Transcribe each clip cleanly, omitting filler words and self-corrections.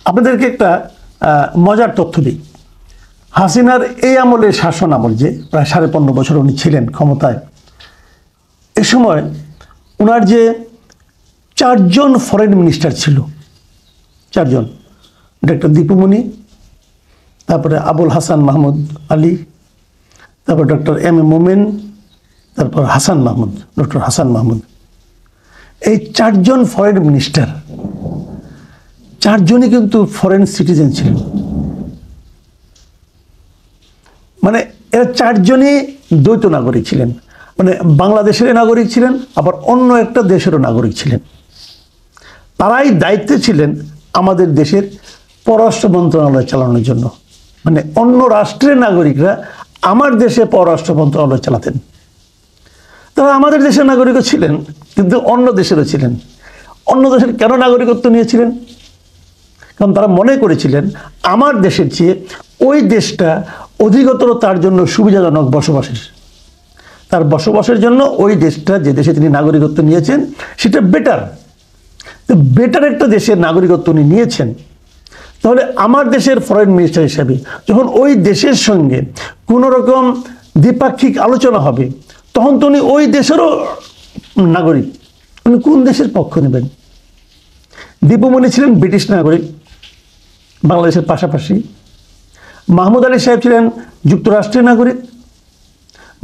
আপনাদেরকে একটা মজার তথ্য দিই। হাসিনার এই আমলে, শাসন আমল, যে প্রায় 15.5 বছর উনি ছিলেন ক্ষমতায়, এ সময় ওনার যে 4 জন ফরেন মিনিস্টার ছিল, 4 জন, ডক্টর দীপু মনি, তারপরে আবুল হাসান মাহমুদ আলী, তারপর ডক্টর এম এ মোমেন, তারপর হাসান মাহমুদ, ডক্টর হাসান মাহমুদ, এই 4 জন ফরেন মিনিস্টার 4 জনই কিন্তু ফরেন সিটিজেন ছিলেন। মানে এরা 4 জনই দ্বৈত নাগরিক ছিলেন, মানে বাংলাদেশের নাগরিক ছিলেন, আবার অন্য একটা দেশেরও নাগরিক ছিলেন। তারাই দায়িত্বে ছিলেন আমাদের দেশের পররাষ্ট্র মন্ত্রণালয় চালানোর জন্য। মানে অন্য রাষ্ট্রের নাগরিকরা আমার দেশে পররাষ্ট্র মন্ত্রণালয় চালাতেন। তারা আমাদের দেশের নাগরিকও ছিলেন, কিন্তু অন্য দেশেরও ছিলেন। অন্য দেশের কেন নাগরিকত্ব নিয়েছিলেন? কারণ তারা মনে করেছিলেন আমার দেশের চেয়ে ওই দেশটা অধিকতর তার জন্য সুবিধাজনক বসবাসের। তার বসবাসের জন্য ওই দেশটা, যে দেশে তিনি নাগরিকত্ব নিয়েছেন, সেটা বেটার। তো বেটার একটা দেশের নাগরিকত্ব উনি নিয়েছেন, তাহলে আমার দেশের ফরেন মিনিস্টার হিসাবে যখন ওই দেশের সঙ্গে কোনো রকম দ্বিপাক্ষিক আলোচনা হবে, তখন তো উনি ওই দেশেরও নাগরিক। উনি কোন দেশের পক্ষ নেবেন? দীপু মনি ছিলেন ব্রিটিশ নাগরিক বাংলাদেশের পাশাপাশি, মাহমুদ আলী সাহেব ছিলেন যুক্তরাষ্ট্রের নাগরিক,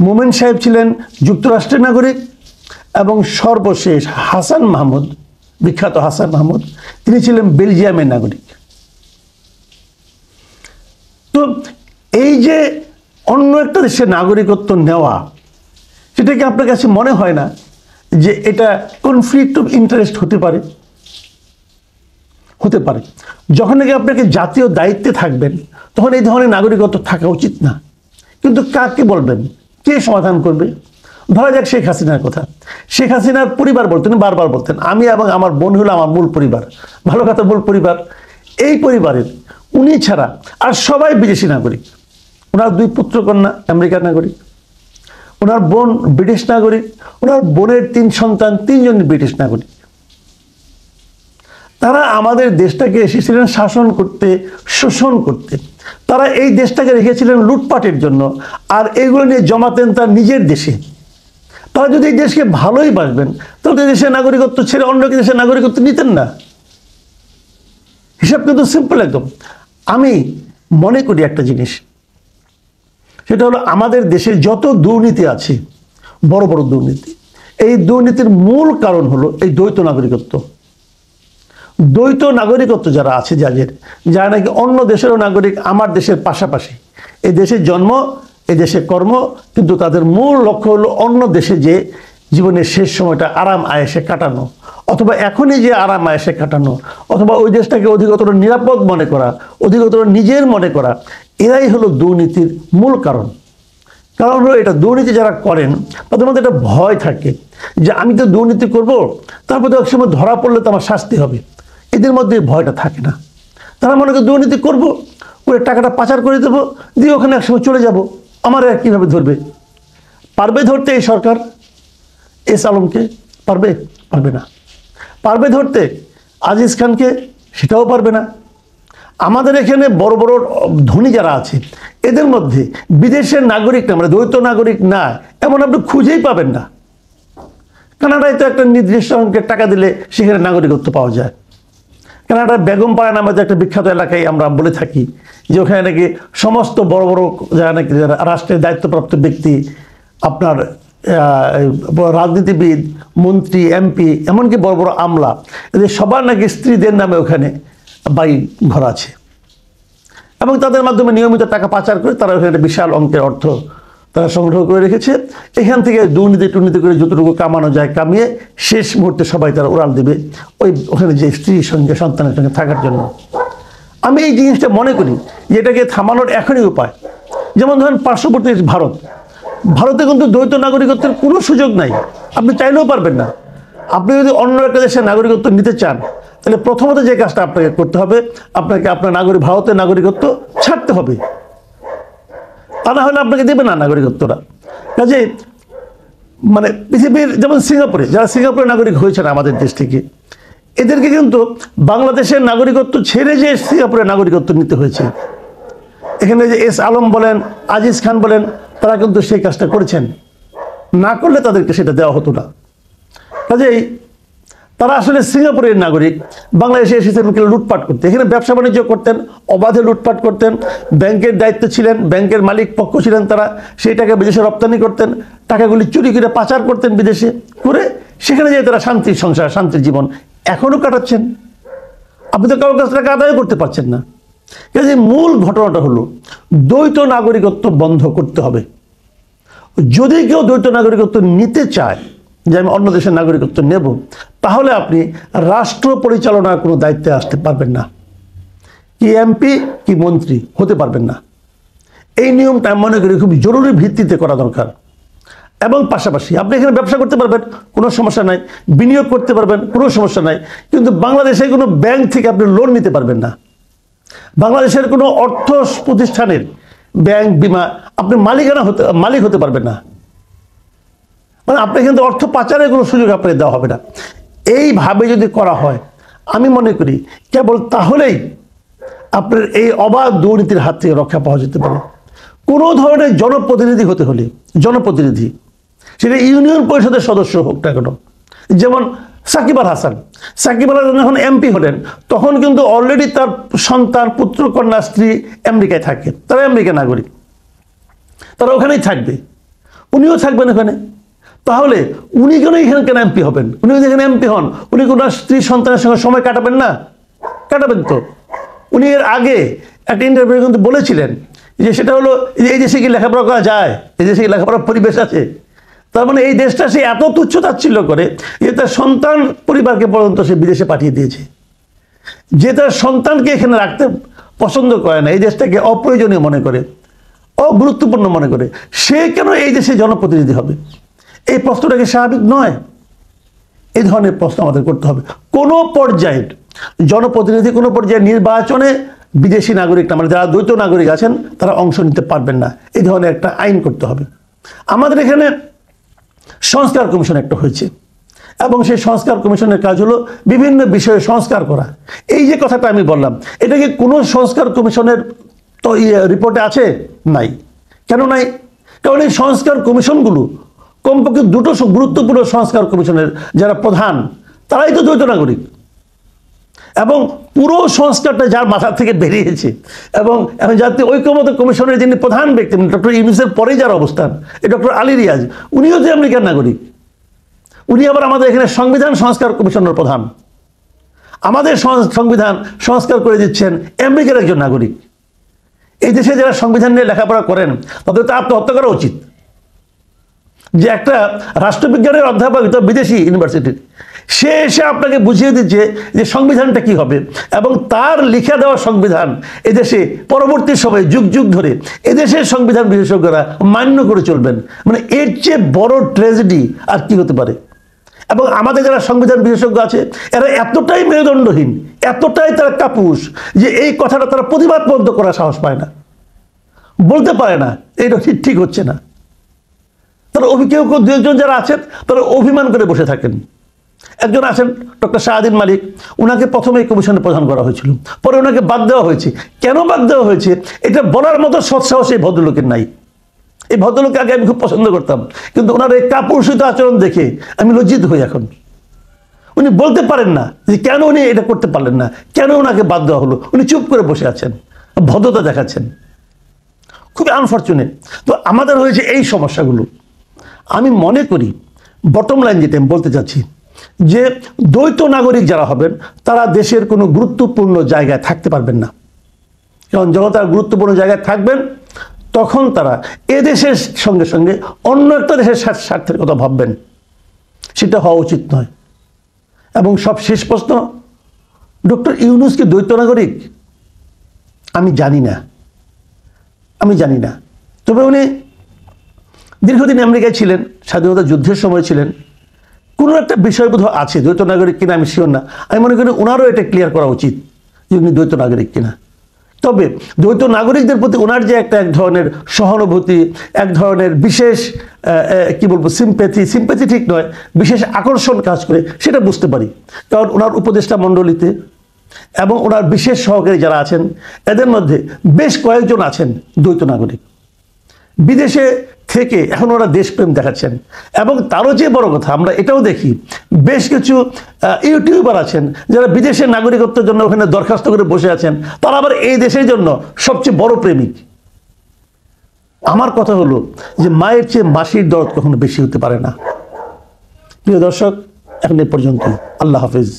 মোমেন সাহেব ছিলেন যুক্তরাষ্ট্রের নাগরিক, এবং সর্বশেষ হাসান মাহমুদ, বিখ্যাত হাসান মাহমুদ, তিনি ছিলেন বেলজিয়ামের নাগরিক। তো এই যে অন্য একটা দেশের নাগরিকত্ব নেওয়া, সেটা কি আপনার কাছে মনে হয় না যে এটা কনফ্লিক্ট অফ ইন্টারেস্ট হতে পারে? হতে পারে। যখন নাকি আপনাকে জাতীয় দায়িত্বে থাকবেন, তখন এই ধরনের নাগরিকত্ব থাকা উচিত না। কিন্তু কাকে বলবেন? কে সমাধান করবে? ধরা যাক শেখ হাসিনার কথা। শেখ হাসিনার পরিবার বলতেন, বারবার বলতেন, আমি এবং আমার বোন হলো আমার মূল পরিবার। ভালো কথা, মূল পরিবার। এই পরিবারের উনি ছাড়া আর সবাই বিদেশি নাগরিক। ওনার 2 পুত্রকন্যা আমেরিকার নাগরিক, ওনার বোন ব্রিটিশ নাগরিক, ওনার বোনের 3 সন্তান, 3 জনই ব্রিটিশ নাগরিক। তারা আমাদের দেশটাকে এসেছিলেন শাসন করতে, শোষণ করতে। তারা এই দেশটাকে রেখেছিলেন লুটপাটের জন্য, আর এইগুলো নিয়ে জমাতেন তার নিজের দেশে। তারা যদি এই দেশকে ভালোই বাসবেন, তাহলে দেশের নাগরিকত্ব ছেড়ে অন্য দেশের নাগরিকত্ব নিতেন না। হিসাব কিন্তু সিম্পল একদম। আমি মনে করি একটা জিনিস, সেটা হলো আমাদের দেশের যত দুর্নীতি আছে, বড় বড় দুর্নীতি, এই দুর্নীতির মূল কারণ হলো এই দ্বৈত নাগরিকত্ব। দ্বৈত নাগরিকত্ব যারা আছে, যারা নাকি অন্য দেশেরও নাগরিক, আমার দেশের পাশাপাশি, এই দেশের জন্ম, এই দেশে কর্ম, কিন্তু তাদের মূল লক্ষ্য হলো অন্য দেশে যে জীবনের শেষ সময়টা আরাম আয়েশে কাটানো, অথবা এখনই যে আরাম আয়েশে কাটানো, অথবা ওই দেশটাকে অধিকতর নিরাপদ মনে করা, অধিকতর নিজের মনে করা, এরাই হলো দুর্নীতির মূল কারণ। কারণ হলো এটা, দুর্নীতি যারা করেন তাদের মধ্যে একটা ভয় থাকে যে আমি তো দুর্নীতি করব, তারপর তো একসময় ধরা পড়লে তো আমার শাস্তি হবে। এদের মধ্যে ভয়টা থাকে না। তারা মনে করে দুর্নীতি করবো, করে টাকাটা পাচার করে দেবো, দিয়ে ওখানে একসময় চলে যাব, আমার আর কীভাবে ধরবে? পারবে ধরতে এই সরকার এস আলমকে? পারবে? পারবে না। পারবে ধরতে আজিজ খানকে? সেটাও পারবে না। আমাদের এখানে বড় বড় ধনী যারা আছে, এদের মধ্যে বিদেশের নাগরিক না, মানে দ্বৈত নাগরিক না, এমন আপনি খুঁজেই পাবেন না। কানাডায় তো একটা নির্দিষ্ট অঙ্কের টাকা দিলে সেখানে নাগরিকত্ব পাওয়া যায়। কানাডার বেগমপাড়া নামে একটা বিখ্যাত এলাকায় আমরা বলে থাকি যে ওখানে নাকি সমস্ত বড় বড় যারা নাকি যারা রাষ্ট্রের দায়িত্বপ্রাপ্ত ব্যক্তি, আপনার রাজনীতিবিদ, মন্ত্রী, এমপি, এমনকি বড় বড় আমলা, এদের সবার নাকি স্ত্রীদের নামে ওখানে বাড়ি ঘর আছে, এবং তাদের মাধ্যমে নিয়মিত টাকা পাচার করে তারা ওখানে বিশাল অঙ্কের অর্থ তারা সংগ্রহ করে রেখেছে। এখান থেকে দুর্নীতি করে যতটুকু কামানো যায় কামিয়ে শেষ মুহূর্তে সবাই তারা উড়াল দেবে ওখানে যে স্ত্রীর সঙ্গে, সন্তানের সঙ্গে থাকার জন্য। আমি এই জিনিসটা মনে করি যে এটাকে থামানোর এখনই উপায়। যেমন ধরেন পার্শ্ববর্তী ভারতে কিন্তু দ্বৈত নাগরিকত্বের কোনো সুযোগ নাই, আপনি চাইলেও পারবেন না। আপনি যদি অন্য একটা দেশের নাগরিকত্ব নিতে চান, তাহলে প্রথমত যে কাজটা আপনাকে করতে হবে, আপনাকে আপনার ভারতের নাগরিকত্ব ছাড়তে হবে, তা না হলে আপনাকে দেবে না নাগরিকত্বটা। কাজে মানে পৃথিবীর যেমন সিঙ্গাপুরে, যারা সিঙ্গাপুরের নাগরিক হয়েছেন আমাদের দেশ থেকে, এদেরকে কিন্তু বাংলাদেশের নাগরিকত্ব ছেড়ে যে সিঙ্গাপুরের নাগরিকত্ব নিতে হয়েছে। এখানে যে এস আলম বলেন, আজিজ খান বলেন, তারা কিন্তু সেই কাজটা করেছেন, না করলে তাদেরকে সেটা দেওয়া হতো না। কাজেই তারা আসলে সিঙ্গাপুরের নাগরিক, বাংলাদেশে এসেছেন লুটপাট করতে, এখানে ব্যবসা বাণিজ্য করতেন, অবাধে লুটপাট করতেন, ব্যাংকের দায়িত্ব ছিলেন, ব্যাংকের মালিক পক্ষ ছিলেন তারা, সেই টাকা বিদেশে রপ্তানি করতেন, টাকাগুলি চুরি করে পাচার করতেন বিদেশে করে, সেখানে যেয়ে তারা শান্তির সংসার, শান্তির জীবন এখনও কাটাচ্ছেন। আপনি তো কারোর কাছ থেকে আদায় করতে পারছেন না। কাজে মূল ঘটনাটা হলো দ্বৈত নাগরিকত্ব বন্ধ করতে হবে। যদি কেউ দ্বৈত নাগরিকত্ব নিতে চায়, যে আমি অন্য দেশের নাগরিকত্ব নেব, তাহলে আপনি রাষ্ট্র পরিচালনার কোনো দায়িত্বে আসতে পারবেন না, কি এমপি কি মন্ত্রী হতে পারবেন না। এই নিয়মটা আমি মনে করি খুব জরুরি ভিত্তিতে করা দরকার। এবং পাশাপাশি আপনি এখানে ব্যবসা করতে পারবেন, কোনো সমস্যা নাই, বিনিয়োগ করতে পারবেন, কোনো সমস্যা নাই, কিন্তু বাংলাদেশে কোনো ব্যাংক থেকে আপনি লোন নিতে পারবেন না। বাংলাদেশের কোনো অর্থ প্রতিষ্ঠানের ব্যাংক, বিমা আপনি মালিক হতে পারবেন না। মানে আপনি কিন্তু অর্থ পাচারের কোনো সুযোগ আপনাকে দেওয়া হবে না। এইভাবে যদি করা হয়, আমি মনে করি কেবল তাহলেই আপনার এই অবাধ দুর্নীতির হাত থেকে রক্ষা পাওয়া যেতে পারে। কোনো ধরনের জনপ্রতিনিধি হতে হলে, জনপ্রতিনিধি সেটা ইউনিয়ন পরিষদের সদস্য হোক না কেন, যেমন সাকিব আল হাসান যখন এমপি হলেন, তখন কিন্তু অলরেডি তার সন্তান, পুত্র, কন্যা, স্ত্রী আমেরিকায় থাকে, তারা আমেরিকা নাগরিক, তারা ওখানেই থাকবে, উনিও থাকবেন ওখানে। তাহলে উনি কেন এখানে কেন এমপি হবেন? উনি যদি এখানে এমপি হন, উনি কোনো স্ত্রী সন্তানের সঙ্গে সময় কাটাবেন না? কাটাবেন তো। উনি এর আগে একটা ইন্টারভিউ কিন্তু বলেছিলেন যে সেটা হলো এই দেশে কি লেখাপড়া করা যায়, এই দেশে কি লেখাপড়ার পরিবেশ আছে। তার মানে এই দেশটা সে এত তুচ্ছ তাচ্ছিল্য করে যে তার সন্তান পরিবারকে পর্যন্ত সে বিদেশে পাঠিয়ে দিয়েছে, যে তার সন্তানকে এখানে রাখতে পছন্দ করে না, এই দেশটাকে অপ্রয়োজনীয় মনে করে, অগুরুত্বপূর্ণ মনে করে, সে কেন এই দেশে জনপ্রতিনিধি হবে? এই প্রশ্নটাকে স্বাভাবিক নয়। এই ধরনের প্রশ্ন আমাদের করতে হবে। কোনো পর্যায়ে জনপ্রতিনিধি, কোনো পর্যায়ে নির্বাচনে বিদেশি নাগরিক না, মানে যারা দ্বৈত নাগরিক আছেন তারা অংশ নিতে পারবেন না, এই ধরনের একটা আইন করতে হবে। আমাদের এখানে সংস্কার কমিশন একটা হয়েছে, এবং সেই সংস্কার কমিশনের কাজ হলো বিভিন্ন বিষয়ে সংস্কার করা। এই যে কথাটা আমি বললাম, এটা কি কোনো সংস্কার কমিশনের তো রিপোর্টে আছে? নাই। কেন নাই? কারণ এই সংস্কার কমিশনগুলো, কমপক্ষে দুটো গুরুত্বপূর্ণ সংস্কার কমিশনের যারা প্রধান, তারাই তো দ্বৈত নাগরিক। এবং পুরো সংস্কারটা যার মাথা থেকে বেরিয়েছে, এবং এখন জাতীয় ঐক্যমত্য কমিশনের যিনি প্রধান ব্যক্তি, ডক্টর ইউনূসের পরেই যার অবস্থান, এই ডক্টর আলী রিয়াজ, উনিও যে আমেরিকার নাগরিক। উনি আবার আমাদের এখানে সংবিধান সংস্কার কমিশনের প্রধান। আমাদের সংবিধান সংস্কার করে দিচ্ছেন আমেরিকার একজন নাগরিক। এই দেশে যারা সংবিধান নিয়ে লেখাপড়া করেন, তাদের তো আত্মহত্যা করা উচিত। যে একটা রাষ্ট্রবিজ্ঞানের অধ্যাপক, বিদেশি ইউনিভার্সিটির, সে এসে আপনাকে বুঝিয়ে দিচ্ছে যে সংবিধানটা কি হবে, এবং তার লিখে দেওয়া সংবিধান এদেশে পরবর্তী সময়ে যুগ যুগ ধরে এদেশের সংবিধান বিশেষজ্ঞরা মান্য করে চলবেন। মানে এর চেয়ে বড় ট্র্যাজেডি আর কি হতে পারে? এবং আমাদের যারা সংবিধান বিশেষজ্ঞ আছে, এরা এতটাই মেরুদণ্ডহীন, এতটাই তারা কাপুস, যে এই কথাটা তারা প্রতিবাদ বন্ধ করার সাহস পায় না, বলতে পারে না এটা ঠিক হচ্ছে না। তারা কেউ কেউ দু একজন যারা আছেন তারা অভিমান করে বসে থাকেন। একজন আছেন ডক্টর শাহদিন মালিক, উনাকে প্রথমে এই কমিশনের প্রধান করা হয়েছিল, পরে ওনাকে বাদ দেওয়া হয়েছে। কেন বাদ দেওয়া হয়েছে এটা বলার মতো সৎসাহস এই ভদ্রলোকের নাই। এই ভদ্রলোককে আগে আমি খুব পছন্দ করতাম, কিন্তু ওনার এই কাপুরুষিত আচরণ দেখে আমি লজ্জিত হই এখন। উনি বলতে পারেন না যে কেন উনি এটা করতে পারলেন না, কেন ওনাকে বাদ দেওয়া হলো। উনি চুপ করে বসে আছেন, ভদ্রতা দেখাচ্ছেন, খুবই আনফর্চুনেট। তো আমাদের হয়েছে এই সমস্যাগুলো। আমি মনে করি বটম লাইন যেটা আমি বলতে চাচ্ছি, যে দ্বৈত নাগরিক যারা হবেন তারা দেশের কোনো গুরুত্বপূর্ণ জায়গায় থাকতে পারবেন না। কারণ যখন তারা গুরুত্বপূর্ণ জায়গায় থাকবেন, তখন তারা এ দেশের সঙ্গে সঙ্গে অন্য একটা দেশের স্বার্থের কথা ভাববেন, সেটা হওয়া উচিত নয়। এবং সব শেষ প্রশ্ন, ডক্টর ইউনূস কি দ্বৈত নাগরিক? আমি জানি না। তবে উনি দীর্ঘদিন আমেরিকায় ছিলেন, স্বাধীনতা যুদ্ধের সময় ছিলেন, কোনো একটা বিষয়বোধ আছে দ্বৈত নাগরিক কিনা আমি শিওর না। আমি মনে করি ওনারও এটা ক্লিয়ার করা উচিত যে উনি দ্বৈত নাগরিক কিনা। তবে দ্বৈত নাগরিকদের প্রতি ওনার যে এক ধরনের সহানুভূতি, এক ধরনের বিশেষ কি বলবো সিম্প্যাথি ঠিক নয়, বিশেষ আকর্ষণ কাজ করে, সেটা বুঝতে পারি। কারণ ওনার উপদেষ্টা মণ্ডলীতে এবং ওনার বিশেষ সহকারী যারা আছেন, এদের মধ্যে বেশ কয়েকজন আছেন দ্বৈত নাগরিক। বিদেশে থেকে এখন ওরা দেশপ্রেম দেখাচ্ছেন। এবং তারও যে বড় কথা, আমরা এটাও দেখি বেশ কিছু ইউটিউবার আছেন যারা বিদেশের নাগরিকত্বের জন্য ওখানে দরখাস্ত করে বসে আছেন, তারা আবার এই দেশের জন্য সবচেয়ে বড় প্রেমিক। আমার কথা হলো যে মায়ের চেয়ে মাসির দরদ কখনো বেশি হতে পারে না। প্রিয় দর্শক, এখন এ পর্যন্ত। আল্লাহ হাফেজ।